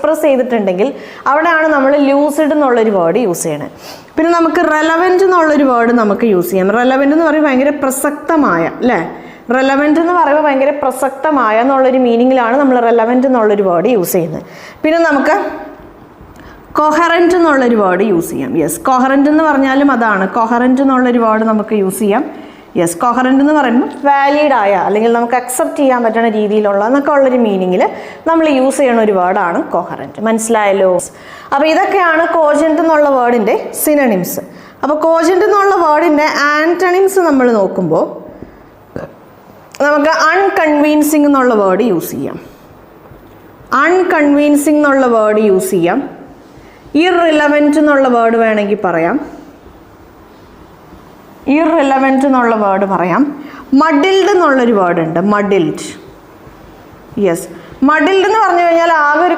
Express ചെയ്തിട്ടുണ്ടെങ്കിൽ അവിടെയാണ് നമ്മൾ ലൂസിഡ് എന്നുള്ളൊരു വേർഡ് യൂസ് ചെയ്യണത്. പിന്നെ നമുക്ക് റെലവൻറ്റ് എന്നുള്ളൊരു വേർഡ് നമുക്ക് യൂസ് ചെയ്യാം. റെലവൻറ്റ് എന്ന് പറയുമ്പോൾ ഭയങ്കര പ്രസക്തമായ, അല്ലേ? റെലവൻറ്റ് എന്ന് പറയുമ്പോൾ ഭയങ്കര പ്രസക്തമായ എന്നുള്ളൊരു മീനിങ്ങിലാണ് നമ്മൾ റെലവൻറ്റ് എന്നുള്ളൊരു വേർഡ് യൂസ് ചെയ്യുന്നത്. പിന്നെ നമുക്ക് കൊഹറൻറ്റ് എന്നുള്ളൊരു വേർഡ് യൂസ് ചെയ്യാം. യെസ്, കൊഹറൻറ്റ് എന്ന് പറഞ്ഞാലും അതാണ്. കൊഹറൻറ്റ് എന്നുള്ളൊരു വേർഡ് നമുക്ക് യൂസ് ചെയ്യാം. യെസ്, കൊഹറൻറ്റ് എന്ന് പറയുമ്പോൾ വാലിഡ് ആയ അല്ലെങ്കിൽ നമുക്ക് അക്സെപ്റ്റ് ചെയ്യാൻ പറ്റുന്ന രീതിയിലുള്ള എന്നൊക്കെ ഉള്ളൊരു മീനിങ്ങിൽ നമ്മൾ യൂസ് ചെയ്യുന്ന ഒരു വേർഡാണ് കൊഹറൻറ്റ്. മനസ്സിലായല്ലോ? അപ്പോൾ ഇതൊക്കെയാണ് കോജൻറ്റ് എന്നുള്ള വേർഡിൻ്റെ സിനണിംസ്. അപ്പോൾ കോജൻറ്റ് എന്നുള്ള വേർഡിൻ്റെ ആൻറ്റണിംസ് നമ്മൾ നോക്കുമ്പോൾ നമുക്ക് അൺകൺവീൻസിങ് എന്നുള്ള വേർഡ് യൂസ് ചെയ്യാം. അൺകൺവീൻസിങ് എന്നുള്ള വേർഡ് യൂസ് ചെയ്യാം. ഇർറിലവൻറ്റ് എന്നുള്ള വേർഡ് വേണമെങ്കിൽ പറയാം. ഇർറിലവൻറ്റ് എന്നുള്ള വേർഡ് പറയാം. മഡിൽഡ് എന്നുള്ളൊരു വേർഡ് ഉണ്ട്, മഡിൽഡ്. യെസ്, മഡിൽഡ് എന്ന് പറഞ്ഞു കഴിഞ്ഞാൽ ആകെ ഒരു